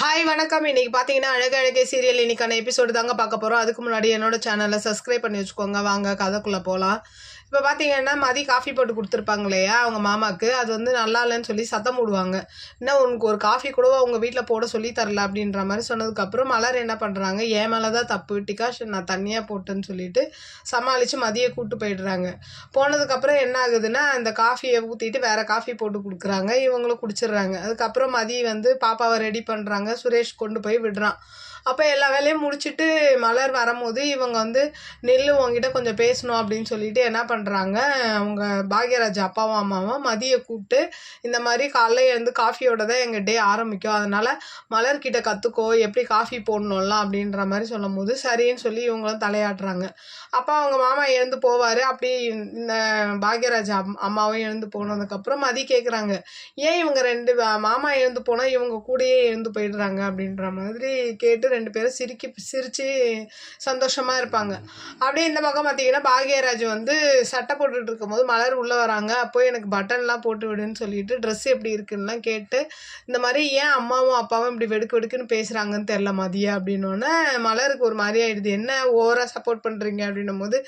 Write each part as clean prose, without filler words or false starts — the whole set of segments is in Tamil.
ஹாய் வணக்கம். இன்னைக்கு பார்த்தீங்கன்னா, அழகு அழகே சீரியல் இன்னைக்கான எபிசோடு தாங்க பார்க்க போறோம். அதுக்கு முன்னாடி என்னோட சேனலை சப்ஸ்கிரைப் பண்ணி வச்சுக்கோங்க. வாங்க கதைக்குள்ள போலாம். இப்போ பார்த்தீங்கன்னா, காஃபி போட்டு குடுத்துருப்பாங்க இல்லையா, அவங்க மாமாக்கு. அது வந்து நல்லா இல்லன்னு சொல்லி சத்தம் போடுவாங்க. "என்ன உனக்கு ஒரு காஃபி கூடவா உங்க வீட்ல போட சொல்லி தரல?" அப்படின்ற மாரி சொன்னதுக்கப்புறம் மலர் என்ன பண்றாங்க, என் மேல தான் தப்பு. டிகாஷன் நான் தனியா போட்டேன்னு சொல்லிட்டு சமாளிச்சு மதிய கூட்டு போயிடுறாங்க. போனதுக்கப்புறம் என்ன ஆகுதுன்னா, அந்த காஃபிய ஊத்திட்டு வேற காஃபி போட்டு குடுக்குறாங்க. இவங்களும் குடிச்சிடுறாங்க. அதுக்கப்புறம் மதி வந்து பாப்பாவ ரெடி பண்றாங்க. சுரேஷ் கொண்டு போய் விடுறான். அப்போ எல்லா வேலையும் முடிச்சுட்டு மலர் வரும்போது இவங்க வந்து "நில்லு, உன்கிட்ட கொஞ்சம் பேசணும்" அப்படின்னு சொல்லிட்டு என்ன பண்ணுறாங்க, அவங்க பாக்யராஜ் அப்பாவும் அம்மாவும் மதியை கூப்பிட்டு, இந்த மாதிரி காலைல எழுந்து காஃபியோட தான் எங்கள் டே ஆரம்பிக்கும், அதனால் மலர்கிட்ட கற்றுக்கோ எப்படி காஃபி போடணும்லாம் அப்படின்ற மாதிரி சொல்லும் போது சரின்னு சொல்லி இவங்களும் தலையாட்டுறாங்க. அப்போ அவங்க மாமா எழுந்து போவார். அப்படி இந்த பாக்யராஜ் அம்மாவும் எழுந்து போனதுக்கப்புறம் மதி கேட்குறாங்க, ஏன் இவங்க ரெண்டு மாமா எழுந்து போனால் இவங்க கூடயே எழுந்து போயிடுறாங்க அப்படின்ற மாதிரி கேட்டு ரெண்டு பேரும் சிரித்து சந்தோஷமாக இருப்பாங்க. அப்படியே இந்த பக்கம் பார்த்தீங்கன்னா, பாக்யராஜ் வந்து சட்டை போட்டுட்டு இருக்கும்போது மலர் உள்ளே வராங்க. அப்போ எனக்கு பட்டன்லாம் போட்டு விடுன்னு சொல்லிட்டு ட்ரெஸ் எப்படி இருக்குன்னுலாம் கேட்டு, இந்த மாதிரி ஏன் அம்மாவும் அப்பாவும் இப்படி வெடுக்கு வெடுக்குன்னு பேசுகிறாங்கன்னு தெரில மதியா அப்படின்னோடனே மலருக்கு ஒரு மாதிரி ஆயிடுது. என்ன ஓவராக சப்போர்ட் பண்ணுறீங்க அப்படின்னும் போது,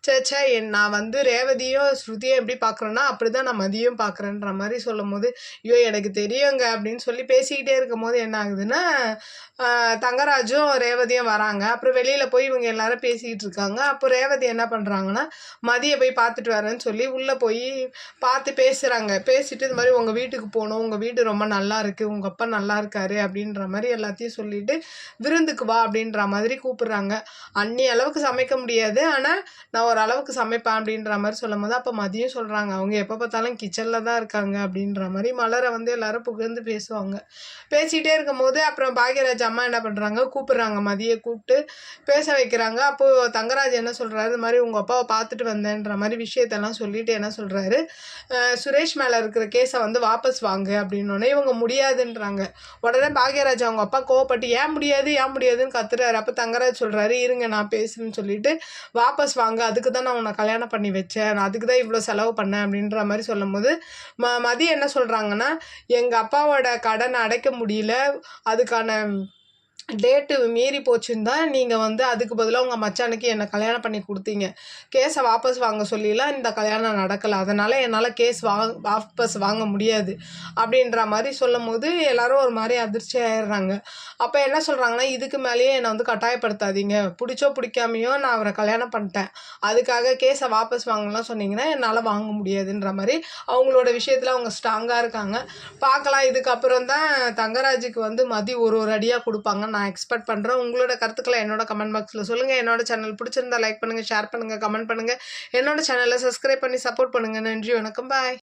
சேச்சா நான் வந்து ரேவதியும் ஸ்ருதியும் எப்படி பார்க்குறேன்னா அப்படி தான் நான் மதியம் பார்க்குறேன்ற மாதிரி சொல்லும் போது, ஐயோ எனக்கு தெரியுங்க அப்படின்னு சொல்லி பேசிக்கிட்டே இருக்கும் போது என்ன ஆகுதுன்னா, தங்கராஜும் ரேவதியும் வராங்க. அப்புறம் வெளியில் போய் இவங்க எல்லாரும் பேசிக்கிட்டு இருக்காங்க. அப்போ ரேவதி என்ன பண்ணுறாங்கன்னா, மதியை போய் பார்த்துட்டு வரேன்னு சொல்லி உள்ளே போய் பார்த்து பேசுகிறாங்க. பேசிட்டு இந்த மாதிரி உங்கள் வீட்டுக்கு போகணும், உங்கள் வீடு ரொம்ப நல்லா இருக்குது, உங்கள் அப்பா நல்லா இருக்காரு அப்படின்ற மாதிரி எல்லாத்தையும் சொல்லிட்டு விருந்துக்கு வா அப்படின்ற மாதிரி கூப்பிடுறாங்க. அன்னி அளவுக்கு சமைக்க முடியாது, ஆனால் நான் ஒரு அளவுக்கு சமைப்பேன் அப்படின்ற மாதிரி சொல்லும் போது, அப்போ மதியம் சொல்கிறாங்க, அவங்க எப்போ பார்த்தாலும் கிச்சனில் தான் இருக்காங்க அப்படின்ற மாதிரி மலரை வந்து எல்லாரும் புகழ்ந்து பேசுவாங்க. பேசிகிட்டே இருக்கும்போது அப்புறம் பாக்யராஜ் அம்மா என்ன பண்ணுறாங்க, கூப்பிடுறாங்க மதியை கூப்பிட்டு பேச வைக்கிறாங்க. அப்போது தங்கராஜ் என்ன சொல்கிறாரு, இது மாதிரி உங்கள் அப்பாவை பார்த்துட்டு வந்தேன்ற மாதிரி விஷயத்தெல்லாம் சொல்லிட்டு என்ன சொல்கிறாரு, சுரேஷ் மேலே இருக்கிற கேஸை வந்து வாபஸ் வாங்க அப்படின்னோடனே இவங்க முடியாதுன்றாங்க. உடனே பாக்யராஜ் அவங்க அப்பா கோவப்பட்டு ஏன் முடியாதுன்னு கத்துறாரு. அப்போ தங்கராஜ் சொல்கிறாரு, இருங்க நான் பேசுன்னு சொல்லிட்டு வாபஸ் வாங்க, அதுக்கு தான் நான் உன்னை கல்யாணம் பண்ணி வச்சேன், நான் அதுக்கு தான் இவ்வளோ செலவு பண்ணேன் அப்படின்ற மாதிரி சொல்லும் போது மதி என்ன சொல்கிறாங்கன்னா, எங்கள் அப்பாவோட கடனை அடைக்க முடியல, அதுக்கான டேட்டு மீறி போச்சுன்னு தான் நீங்கள் வந்து அதுக்கு பதிலாக உங்கள் மச்சானுக்கு என்னை கல்யாணம் பண்ணி கொடுத்தீங்க, கேஸை வாபஸ் வாங்க சொல்லிலாம் இந்த கல்யாணம் நடக்கலை, அதனால் என்னால் கேஸ் வாபஸ் வாங்க முடியாது அப்படின்ற மாதிரி சொல்லும் போது எல்லோரும் ஒரு மாதிரி அதிர்ச்சி ஆயிடுறாங்க. அப்போ என்ன சொல்கிறாங்கன்னா, இதுக்கு மேலேயே என்னை வந்து கட்டாயப்படுத்தாதீங்க, பிடிச்சோ பிடிக்காமையோ நான் அவரை கல்யாணம் பண்ணிட்டேன், அதுக்காக கேஸை வாபஸ் வாங்கலாம் சொன்னீங்கன்னா என்னால் வாங்க முடியாதுன்ற மாதிரி அவங்களோட விஷயத்தில் அவங்க ஸ்ட்ராங்காக இருக்காங்க. பார்க்கலாம், இதுக்கப்புறம் தான் தங்கராஜுக்கு வந்து மதி ஒரு அடியாக கொடுப்பாங்க நான் எக்ஸ்பெக்ட் பண்ணுறேன். உங்களோட கருத்துக்களை என்னோட கமெண்ட் பாக்ஸில் சொல்லுங்கள். என்னோட சேனல் பிடிச்சிருந்தா லைக் பண்ணுங்கள், ஷேர் பண்ணுங்கள், கமெண்ட் பண்ணுங்கள். என்னோட சேனலை சப்ஸ்கிரைப் பண்ணி சப்போர்ட் பண்ணுங்கள். நன்றி, வணக்கம், பாய்.